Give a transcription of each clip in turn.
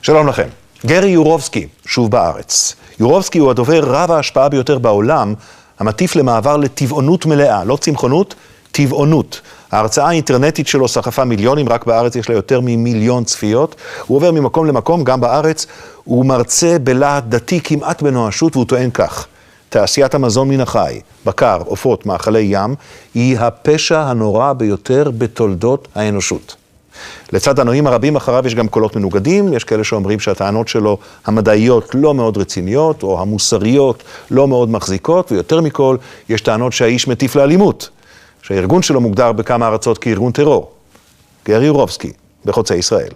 שלום לכם. גרי יורובסקי, שוב בארץ. יורובסקי הוא הדובר רב ההשפעה ביותר בעולם, המטיף למעבר לטבעונות מלאה, לא צמחונות, טבעונות. ההרצאה האינטרנטית שלו סחפה מיליונים, רק בארץ יש לה יותר ממיליון צפיות. הוא עובר ממקום למקום, גם בארץ. הוא מרצה בלהט דתי כמעט בנואשות, והוא טוען כך: תעשיית המזון מן החי, בקר, עופות, מאכלי ים, היא הפשע הנורא ביותר בתולדות האנושות. לצד הנועים הרבים אחריו יש גם קולות מנוגדים, יש כאלה שאומרים שהטענות שלו המדעיות לא מאוד רציניות, או המוסריות לא מאוד מחזיקות, ויותר מכל, יש טענות שהאיש מטיף לאלימות, שהארגון שלו מוגדר בכמה ארצות כארגון טרור. גרי יורובסקי, בחוצה ישראל.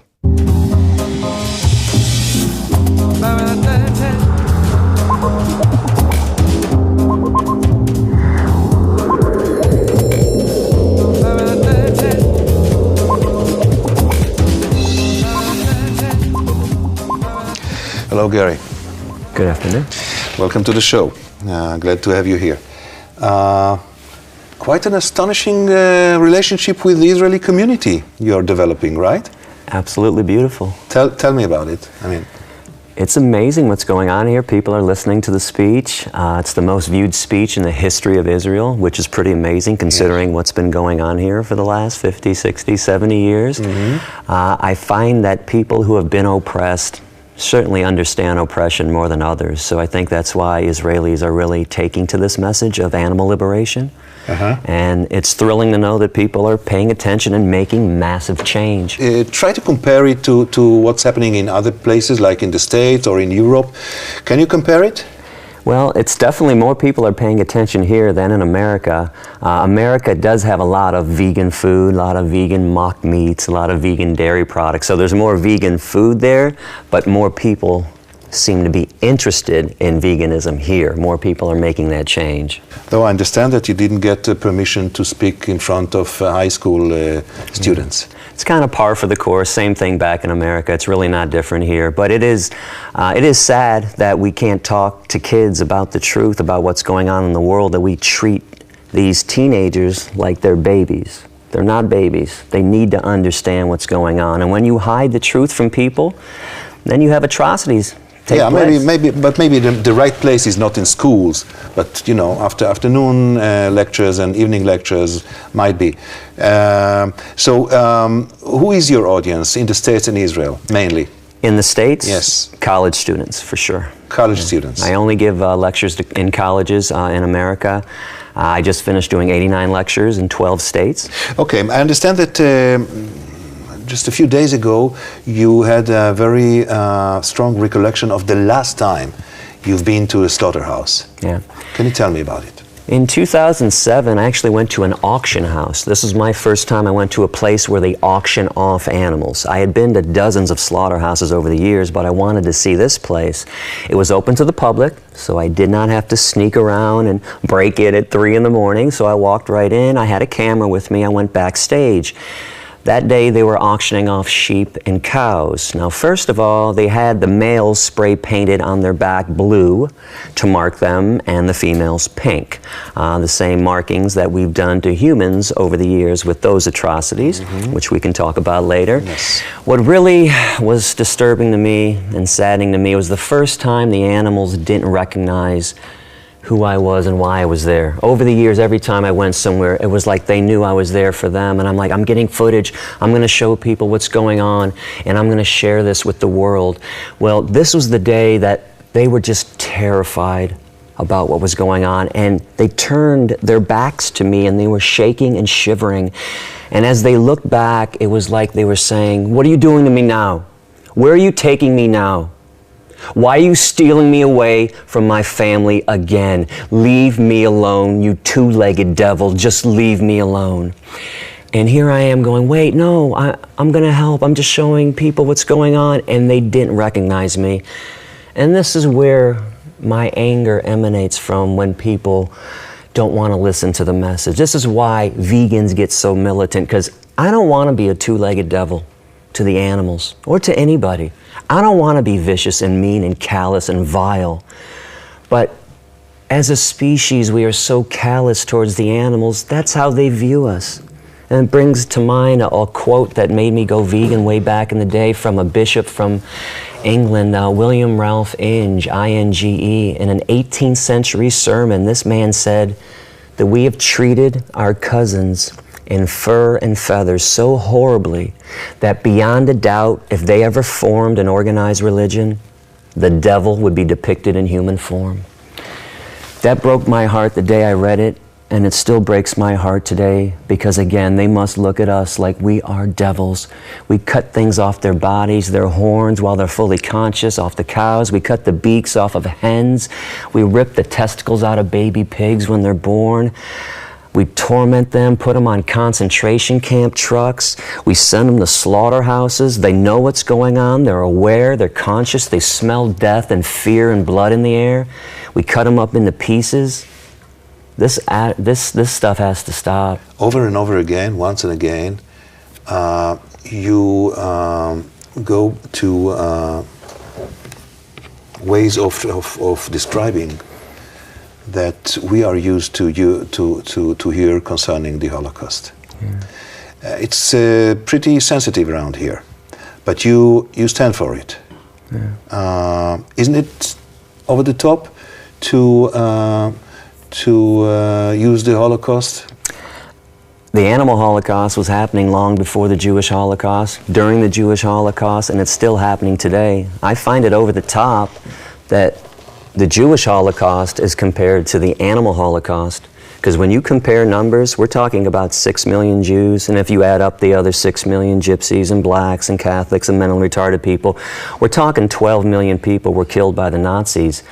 Hello, Gary. Good afternoon. Welcome to the show. Glad to have you here. Quite an astonishing relationship with the Israeli community you're developing, right? Absolutely beautiful. Tell me about it. It's amazing what's going on here. People are listening to the speech. It's the most viewed speech in the history of Israel, which is pretty amazing considering what's been going on here for the last 50, 60, 70 years. I find that people who have been oppressed certainly understand oppression more than others. So I think that's why Israelis are really taking to this message of animal liberation. And it's thrilling to know that people are paying attention and making massive change. Try to compare it to what's happening in other places, like in the States or in Europe. Can you compare it? Well, it's definitely more people are paying attention here than in America. America does have a lot of vegan food, a lot of vegan mock meats, a lot of vegan dairy products. So there's more vegan food there, but more people seem to be interested in veganism here. More people are making that change. Though I understand that you didn't get permission to speak in front of high school students. It's kind of par for the course, same thing back in America. It's really not different here. But it is sad that we can't talk to kids about the truth, about what's going on in the world, that we treat these teenagers like they're babies. They're not babies. They need to understand what's going on. And when you hide the truth from people, then you have atrocities. Maybe the right place is not in schools, but after afternoon lectures and evening lectures might be. Who is your audience in the States and Israel mainly? In the States? Yes. College students, for sure. College students. I only give lectures in colleges in America. I just finished doing 89 lectures in 12 states. Okay, I understand that just a few days ago, you had a very strong recollection of the last time you've been to a slaughterhouse. Yeah. Can you tell me about it? In 2007, I actually went to an auction house. This was my first time I went to a place where they auction off animals. I had been to dozens of slaughterhouses over the years, but I wanted to see this place. It was open to the public, so I did not have to sneak around and break it at 3 in the morning. So I walked right in. I had a camera with me. I went backstage. That day they were auctioning off sheep and cows. Now, first of all, they had the males spray painted on their back blue to mark them and the females pink. The same markings that we've done to humans over the years with those atrocities, which we can talk about later. Yes. What really was disturbing to me and saddening to me was the first time the animals didn't recognize who I was and why I was there. Over the years, every time I went somewhere, it was like they knew I was there for them. And I'm like, I'm getting footage. I'm going to show people what's going on, and I'm going to share this with the world. Well, this was the day that they were just terrified about what was going on, and they turned their backs to me, and they were shaking and shivering. And as they looked back, it was like they were saying, "What are you doing to me now? Where are you taking me now? Why are you stealing me away from my family again? Leave me alone, you two-legged devil. Just leave me alone." And here I am going, wait, no, I'm going to help. I'm just showing people what's going on. And they didn't recognize me. And this is where my anger emanates from, when people don't want to listen to the message. This is why vegans get so militant, because I don't want to be a two-legged devil to the animals or to anybody. I don't want to be vicious and mean and callous and vile. But as a species, we are so callous towards the animals. That's how they view us. And it brings to mind a quote that made me go vegan way back in the day from a bishop from England, William Ralph Inge, I-N-G-E. In an 18th century sermon, this man said that we have treated our cousins in fur and feathers so horribly that beyond a doubt, if they ever formed an organized religion, the devil would be depicted in human form. That broke my heart the day I read it, and it still breaks my heart today because, again, they must look at us like we are devils. We cut things off their bodies, their horns while they're fully conscious, off the cows. We cut the beaks off of hens. We rip the testicles out of baby pigs when they're born. We torment them, put them on concentration camp trucks. We send them to slaughterhouses. They know what's going on. They're aware. They're conscious. They smell death and fear and blood in the air. We cut them up into pieces. This stuff has to stop. Over and over again, once and again, you go to ways of describing that we are used to hear concerning the Holocaust. Yeah. It's pretty sensitive around here, but you stand for it. Yeah. Isn't it over the top to use the Holocaust? The animal Holocaust was happening long before the Jewish Holocaust, during the Jewish Holocaust, and it's still happening today. I find it over the top that the Jewish Holocaust is compared to the animal Holocaust, because when you compare numbers, we're talking about 6 million Jews, and if you add up the other 6 million gypsies and blacks and Catholics and mentally retarded people, we're talking 12 million people were killed by the Nazis.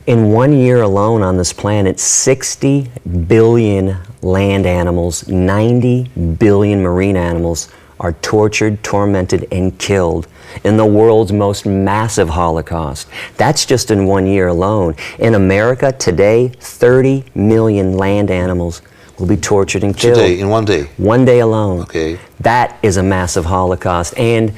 In 1 year alone on this planet, 60 billion land animals, 90 billion marine animals are tortured, tormented, and killed in the world's most massive Holocaust. That's just in 1 year alone. In America today, 30 million land animals will be tortured and killed. Today, in 1 day? 1 day alone. Okay. That is a massive Holocaust. And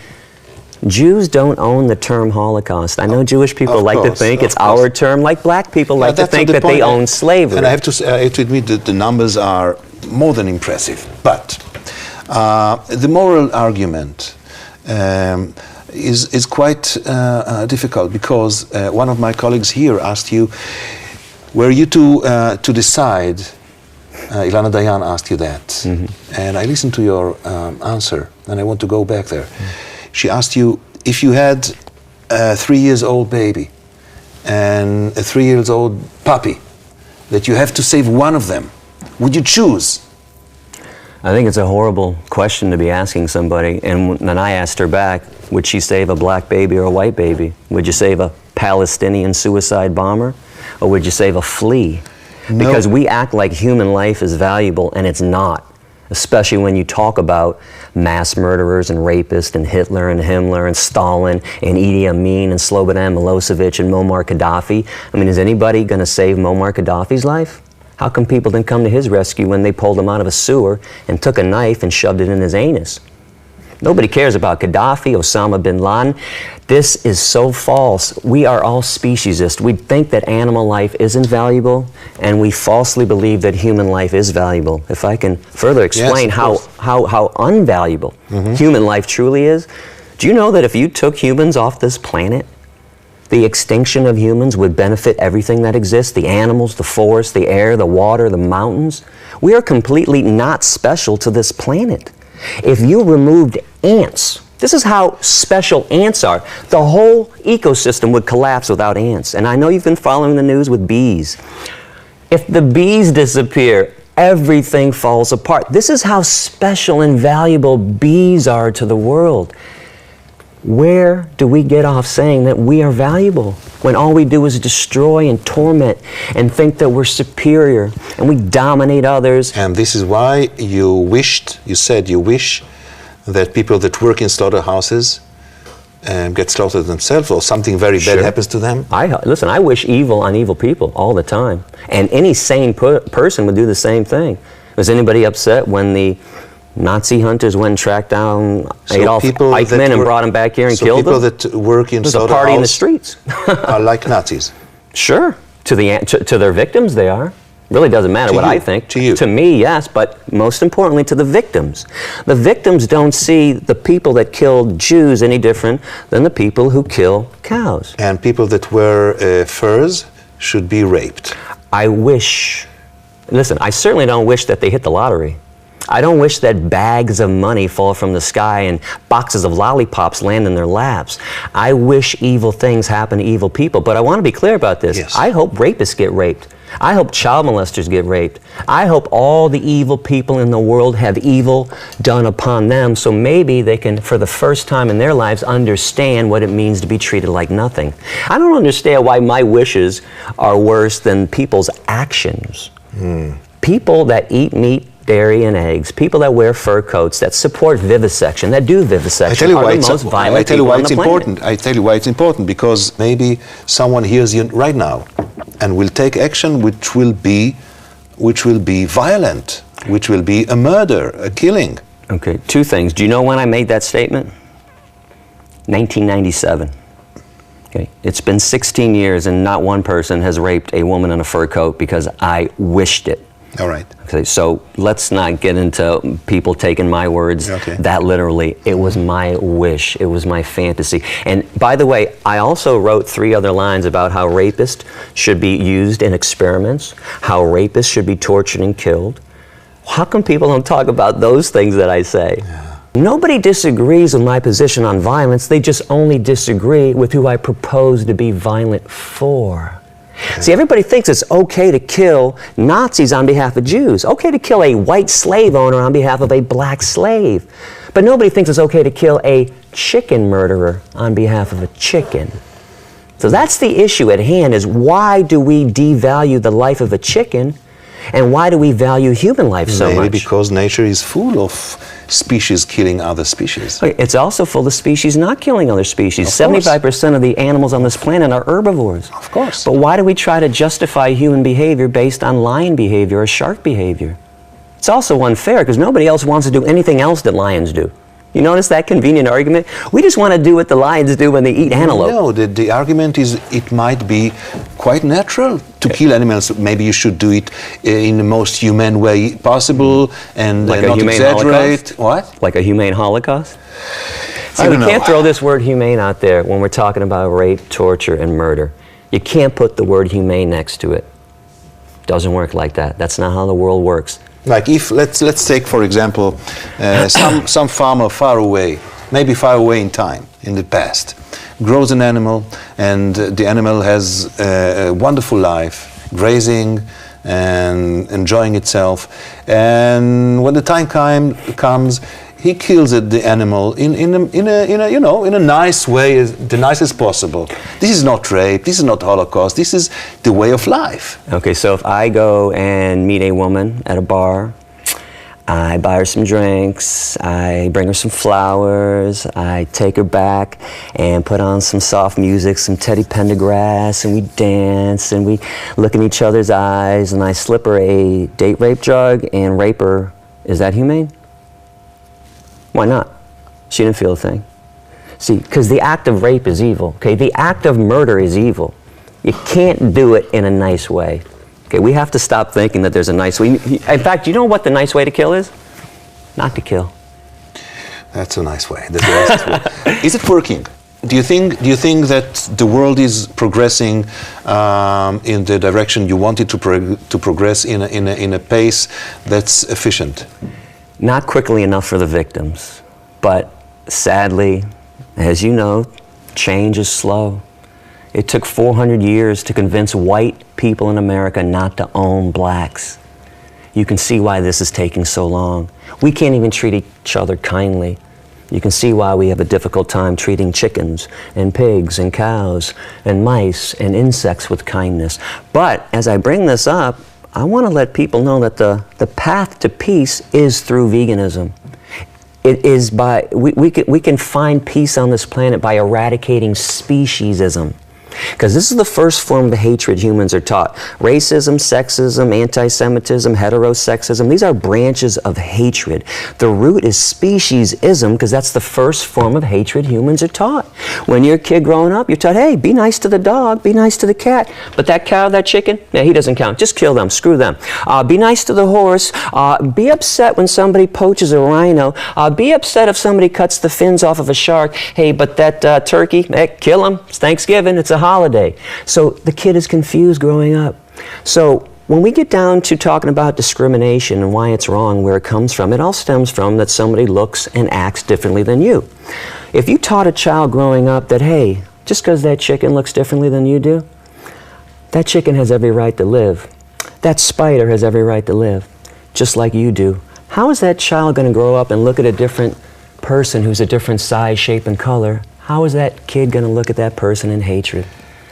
Jews don't own the term Holocaust. I know Jewish people like to think it's our term, like black people like to think that they own slavery. And I have to admit that the numbers are more than impressive. But the moral argument is quite difficult, because one of my colleagues here asked you, were you to decide, Ilana Dayan asked you that, and I listened to your answer, and I want to go back there. She asked you, if you had a 3-year-old baby and a 3-year-old puppy, that you have to save one of them, would you choose? I think it's a horrible question to be asking somebody. And then I asked her back, would she save a black baby or a white baby? Would you save a Palestinian suicide bomber? Or would you save a flea? No. Because we act like human life is valuable, and it's not. Especially when you talk about mass murderers and rapists and Hitler and Himmler and Stalin and Idi Amin and Slobodan Milosevic and Muammar Gaddafi. I mean, is anybody going to save Muammar Gaddafi's life? How come people didn't come to his rescue when they pulled him out of a sewer and took a knife and shoved it in his anus? Nobody cares about Gaddafi, Osama bin Laden. This is so false. We are all speciesists. We think that animal life isn't valuable, and we falsely believe that human life is valuable. If I can further explain how unvaluable human life truly is. Do you know that if you took humans off this planet, the extinction of humans would benefit everything that exists, the animals, the forests, the air, the water, the mountains? We are completely not special to this planet. If you removed ants, this is how special ants are. The whole ecosystem would collapse without ants. And I know you've been following the news with bees. If the bees disappear, everything falls apart. This is how special and valuable bees are to the world. Where do we get off saying that we are valuable when all we do is destroy and torment and think that we're superior and we dominate others? And this is why you said you wish that people that work in slaughterhouses get slaughtered themselves, or something very bad happens to them? Listen, I wish evil on evil people all the time. And any sane person would do the same thing. Was anybody upset when the Nazi hunters went and tracked down Adolf Eichmann and brought him back here and killed him? So people that work in slaughterhouses, there's a party in the streets. are like Nazis? Sure. To their victims, they are. Really doesn't matter To what you, I think. to you. To me, yes, but most importantly to the victims. The victims don't see the people that killed Jews any different than the people who kill cows. And people that wear furs should be raped. I wish, listen, I certainly don't wish that they hit the lottery. I don't wish that bags of money fall from the sky and boxes of lollipops land in their laps. I wish evil things happen to evil people, but I want to be clear about this. Yes. I hope rapists get raped. I hope child molesters get raped. I hope all the evil people in the world have evil done upon them, so maybe they can, for the first time in their lives, understand what it means to be treated like nothing. I don't understand why my wishes are worse than people's actions. People that eat meat, dairy, and eggs, people that wear fur coats, that support vivisection, that do vivisection, are the most violent people on the planet. I tell you why it's important, because maybe someone hears you right now and will take action which will be violent, which will be a murder, a killing. Okay, two things. Do you know when I made that statement? 1997. Okay, it's been 16 years and not one person has raped a woman in a fur coat because I wished it. All right. Okay, so let's not get into people taking my words that literally. It was my wish. It was my fantasy. And by the way, I also wrote 3 other lines about how rapists should be used in experiments, how rapists should be tortured and killed. How come people don't talk about those things that I say? Yeah. Nobody disagrees with my position on violence. They just only disagree with who I propose to be violent for. See, everybody thinks it's okay to kill Nazis on behalf of Jews, okay to kill a white slave owner on behalf of a black slave. But nobody thinks it's okay to kill a chicken murderer on behalf of a chicken. So that's the issue at hand, is why do we devalue the life of a chicken, and why do we value human life so much? Maybe because nature is full of species killing other species. It's also full of species not killing other species. 75% of the animals on this planet are herbivores. Of course. But why do we try to justify human behavior based on lion behavior or shark behavior? It's also unfair because nobody else wants to do anything else that lions do. You notice that convenient argument? We just want to do what the lions do when they eat antelope. No, the argument is it might be quite natural to kill animals. Maybe you should do it in the most humane way possible and like not exaggerate. Holocaust? What? Like a humane Holocaust? See, I we don't can't know. throw this word humane out there when we're talking about rape, torture, and murder. You can't put the word humane next to it. Doesn't work like that. That's not how the world works. Like if let's take for example some farmer far away, maybe far away in time, in the past, grows an animal, and the animal has a wonderful life, grazing and enjoying itself. And when the time comes, he kills the animal in a nice way, the nicest possible. This is not rape. This is not Holocaust. This is the way of life. Okay, so if I go and meet a woman at a bar, I buy her some drinks, I bring her some flowers, I take her back and put on some soft music, some Teddy Pendergrass, and we dance and we look in each other's eyes, and I slip her a date rape drug and rape her. Is that humane? Why not? She didn't feel a thing. See, because the act of rape is evil, okay? The act of murder is evil. You can't do it in a nice way. Okay, we have to stop thinking that there's a nice way. In fact, you know what the nice way to kill is? Not to kill. That's a nice way. That's the nicest way. Is it working? Do you think that the world is progressing in the direction you want it to progress in a pace that's efficient? Not quickly enough for the victims, but sadly, as you know, change is slow. It took 400 years to convince white people in America not to own blacks. You can see why this is taking so long. We can't even treat each other kindly. You can see why we have a difficult time treating chickens and pigs and cows and mice and insects with kindness. But as I bring this up, I want to let people know that the path to peace is through veganism. It is by, we can find peace on this planet by eradicating speciesism. Because this is the first form of hatred humans are taught. Racism, sexism, anti-Semitism, heterosexism, these are branches of hatred. The root is speciesism, because that's the first form of hatred humans are taught. When you're a kid growing up, you're taught, hey, be nice to the dog, be nice to the cat. But that cow, that chicken, yeah, he doesn't count. Just kill them, screw them. Be nice to the horse. Be upset when somebody poaches a rhino. Be upset if somebody cuts the fins off of a shark. Hey, but that turkey, kill him. It's Thanksgiving, it's a holiday. So the kid is confused growing up. So when we get down to talking about discrimination and why it's wrong, where it comes from, it all stems from that somebody looks and acts differently than you. If you taught a child growing up that, hey, just because that chicken looks differently than you do, that chicken has every right to live. That spider has every right to live, just like you do. How is that child going to grow up and look at a different person who's a different size, shape, and color? How is that kid going to look at that person in hatred,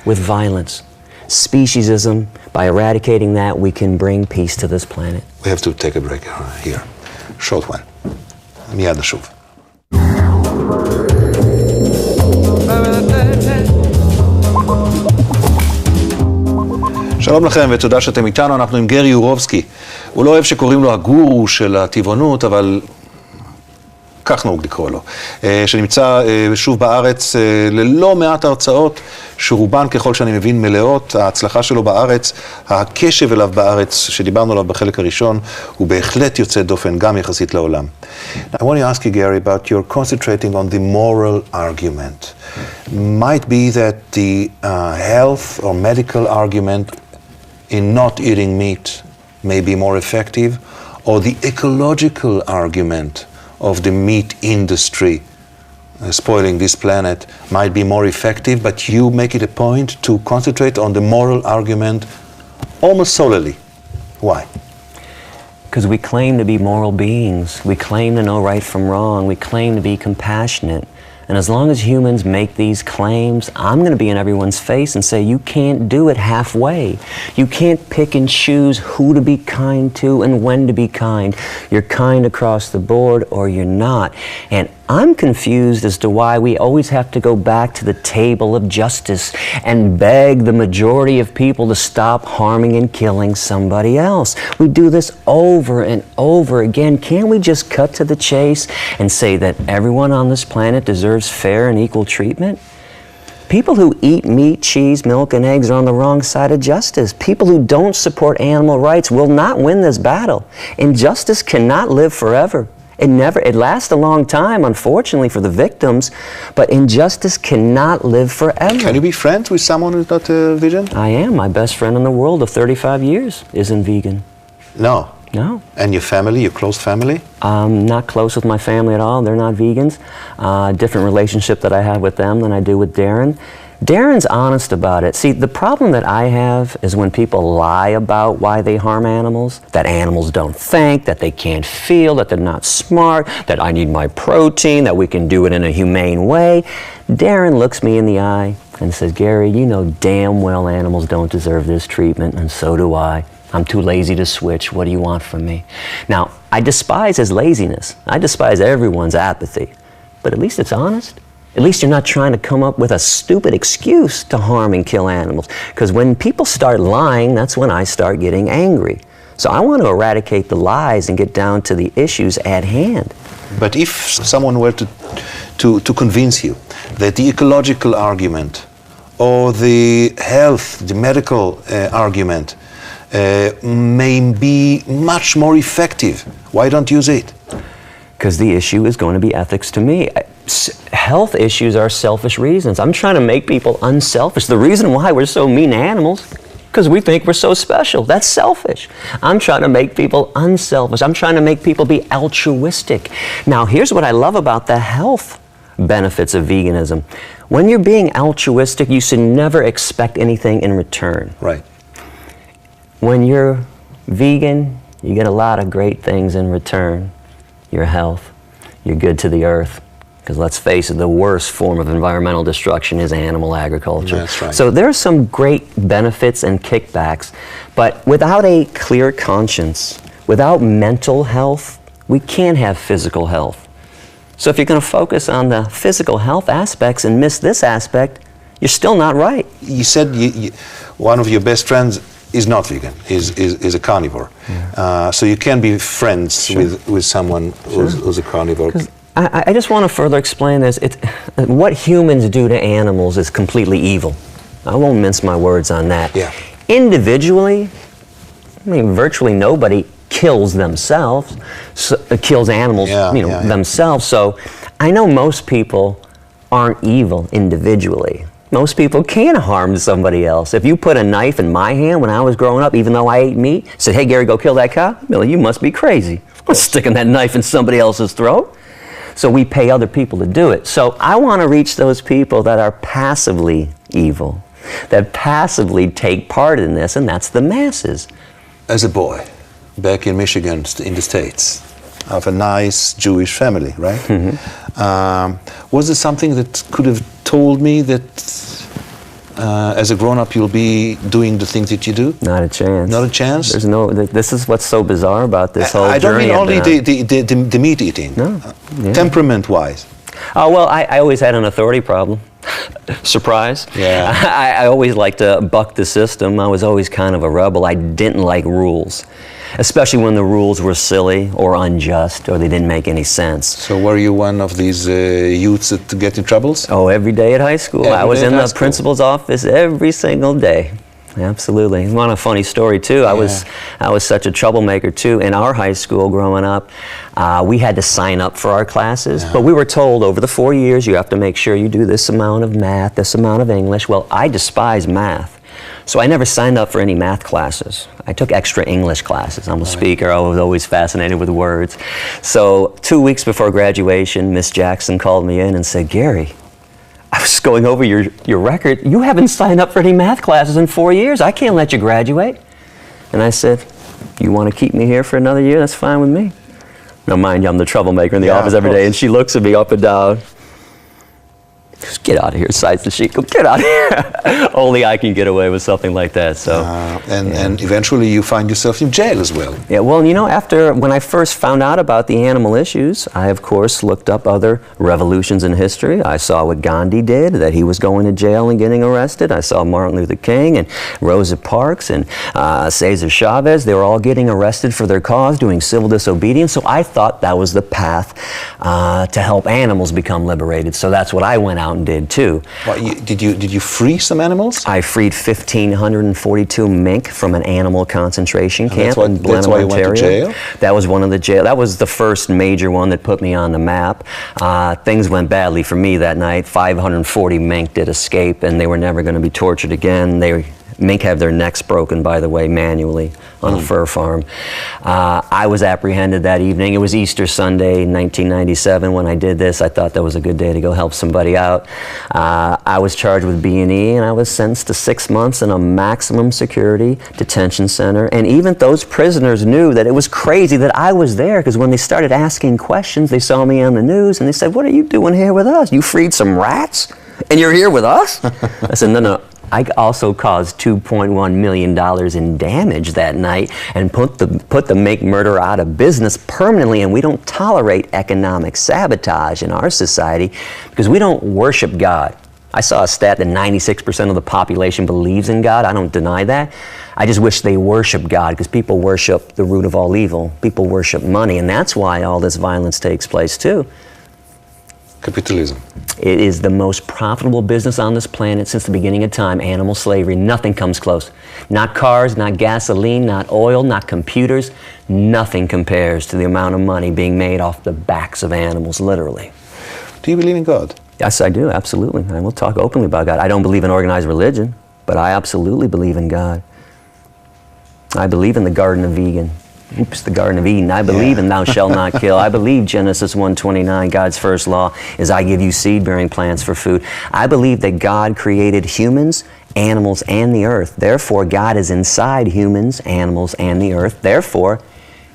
with violence? Speciesism, by eradicating that, we can bring peace to this planet. We have to take a break here. Short one. מיד נשוב. שלום לכם ותודה שאתם איתנו, אנחנו עם גרי יורובסקי. הוא לא אוהב שקוראים לו הגורו של הטבעונות, אבל כך נהוג לקרוא לו. שנמצא שוב בארץ ללא מעט הרצאות, שרובן ככל שאני מבין מלאות. ההצלחה שלו בארץ, הקשב אליו בארץ, שדיברנו עליו בחלק הראשון, הוא בהחלט יוצא דופן גם יחסית לעולם. I want to ask you, Gary, about your concentrating on the moral argument. Might be that the health or medical argument in not eating meat may be more effective, or the ecological argument of the meat industry spoiling this planet might be more effective, but you make it a point to concentrate on the moral argument almost solely. Why? Because we claim to be moral beings. We claim to know right from wrong. We claim to be compassionate. And as long as humans make these claims, I'm going to be in everyone's face and say, you can't do it halfway. You can't pick and choose who to be kind to and when to be kind. You're kind across the board or you're not. And I'm confused as to why we always have to go back to the table of justice and beg the majority of people to stop harming and killing somebody else. We do this over and over again. Can't we just cut to the chase and say that everyone on this planet deserves fair and equal treatment? People who eat meat, cheese, milk, and eggs are on the wrong side of justice. People who don't support animal rights will not win this battle. Injustice cannot live forever. It lasts a long time, unfortunately, for the victims, but injustice cannot live forever. Can you be friends with someone who's not vegan? I am. My best friend in the world of 35 years isn't vegan. No. No. And your family, your close family? I'm not close with my family at all. They're not vegans. Different relationship that I have with them than I do with Darren. Darren's honest about it. See, the problem that I have is when people lie about why they harm animals, that animals don't think, that they can't feel, that they're not smart, that I need my protein, that we can do it in a humane way. Darren looks me in the eye and says, Gary, you know damn well animals don't deserve this treatment, and so do I. I'm too lazy to switch. What do you want from me? Now, I despise his laziness. I despise everyone's apathy. But at least it's honest. At least you're not trying to come up with a stupid excuse to harm and kill animals. Because when people start lying, that's when I start getting angry. So I want to eradicate the lies and get down to the issues at hand. But if someone were to convince you that the ecological argument or the health, the medical argument may be much more effective, why don't use it? Because the issue is going to be ethics to me. Health issues are selfish reasons. I'm trying to make people unselfish. The reason why we're so mean to animals, because we think we're so special. That's selfish. I'm trying to make people unselfish. I'm trying to make people be altruistic. Now, here's what I love about the health benefits of veganism. When you're being altruistic, you should never expect anything in return. Right. When you're vegan, you get a lot of great things in return. Your health, you're good to the earth. Because let's face it, the worst form of environmental destruction is animal agriculture. That's right. So there are some great benefits and kickbacks, but without a clear conscience, without mental health, we can't have physical health. So if you're going to focus on the physical health aspects and miss this aspect, you're still not right. You said one of your best friends is not vegan, is a carnivore. Yeah. So you can be friends with someone who's a carnivore. I just want to further explain this. What humans do to animals is completely evil. I won't mince my words on that. Yeah. Individually, I mean, virtually nobody kills themselves, kills animals, themselves. So I know most people aren't evil individually. Most people can harm somebody else. If you put a knife in my hand when I was growing up, even though I ate meat, said, "Hey, Gary, go kill that cow," I'd be like, "You must be crazy. I'm sticking that knife in somebody else's throat." So we pay other people to do it. So I want to reach those people that are passively evil, that passively take part in this, and that's the masses. As a boy, back in Michigan, in the States, of a nice Jewish family, right? Was there something that could have told me that as a grown-up you'll be doing the things that you do? Not a chance. Not a chance? There's no. This is what's so bizarre about this whole I don't journey. mean only the meat eating. No. Yeah. Temperament-wise. Oh, well, I always had an authority problem. Surprise. Yeah. I always liked to buck the system. I was always kind of a rebel. I didn't like rules, especially when the rules were silly or unjust or they didn't make any sense. So were you one of these youths that get in troubles? Oh, every day at high school. I was in the principal's office every single day. Absolutely. I want a funny story too. I was such a troublemaker too. In our high school growing up, we had to sign up for our classes, but we were told over the 4 years you have to make sure you do this amount of math, this amount of English. Well, I despise math, so I never signed up for any math classes. I took extra English classes. I'm a speaker. I was always fascinated with words. So 2 weeks before graduation, Miss Jackson called me in and said, "Gary, I was going over your record. You haven't signed up for any math classes in 4 years. I can't let you graduate." And I said, "You want to keep me here for another year? That's fine with me." Now, mind you, I'm the troublemaker in the office every day, and she looks at me up and down. Just get out of here, sighs the sheet. Go get out of here. Only I can get away with something like that. So, and eventually you find yourself in jail as well. Yeah, well, when I first found out about the animal issues, I of course looked up other revolutions in history. I saw what Gandhi did, that he was going to jail and getting arrested. I saw Martin Luther King and Rosa Parks and Cesar Chavez. They were all getting arrested for their cause, doing civil disobedience. So I thought that was the path to help animals become liberated. So that's what I went out and did too. Well, did you free some animals? I freed 1,542 mink from an animal concentration camp in Blenheim, that's why you Ontario. went to jail? That was one of the jail. That was the first major one that put me on the map. Things went badly for me that night. 540 mink did escape, and they were never going to be tortured again. Mink have their necks broken, by the way, manually on a fur farm. I was apprehended that evening. It was Easter Sunday, 1997, when I did this. I thought that was a good day to go help somebody out. I was charged with B&E, and I was sentenced to 6 months in a maximum security detention center. And even those prisoners knew that it was crazy that I was there, because when they started asking questions, they saw me on the news, and they said, "What are you doing here with us? You freed some rats, and you're here with us?" I said, No. I also caused $2.1 million in damage that night and put the mink murder out of business permanently, and we don't tolerate economic sabotage in our society because we don't worship God. I saw a stat that 96% of the population believes in God. I don't deny that. I just wish they worship God, because people worship the root of all evil. People worship money, and that's why all this violence takes place too. Capitalism. It is the most profitable business on this planet since the beginning of time, animal slavery. Nothing comes close. Not cars, not gasoline, not oil, not computers. Nothing compares to the amount of money being made off the backs of animals, literally. Do you believe in God? Yes, I do, absolutely. I will talk openly about God. I don't believe in organized religion, but I absolutely believe in God. I believe in the Garden of the Garden of Eden. I believe in thou shalt not kill. I believe Genesis 1:29, God's first law is I give you seed-bearing plants for food. I believe that God created humans, animals, and the earth. Therefore, God is inside humans, animals, and the earth. Therefore,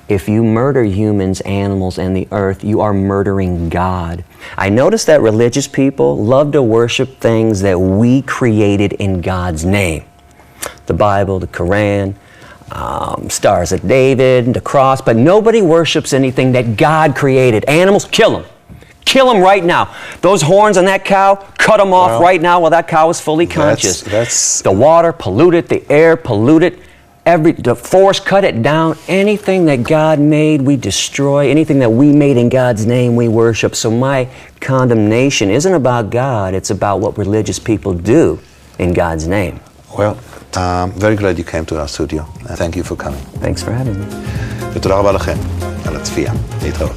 if you murder humans, animals, and the earth, you are murdering God. I notice that religious people love to worship things that we created in God's name. The Bible, the Quran, Stars of David, the cross, but nobody worships anything that God created. Animals, kill them. Kill him right now. Those horns on that cow, cut them off right now while that cow is fully conscious. The water polluted, the air polluted, the forest cut it down. Anything that God made, we destroy. Anything that we made in God's name, we worship. So my condemnation isn't about God, it's about what religious people do in God's name. Well, very glad you came to our studio. Thank you for coming. Thanks for having me. ותודה רבה לכם על הצפייה. להתראות.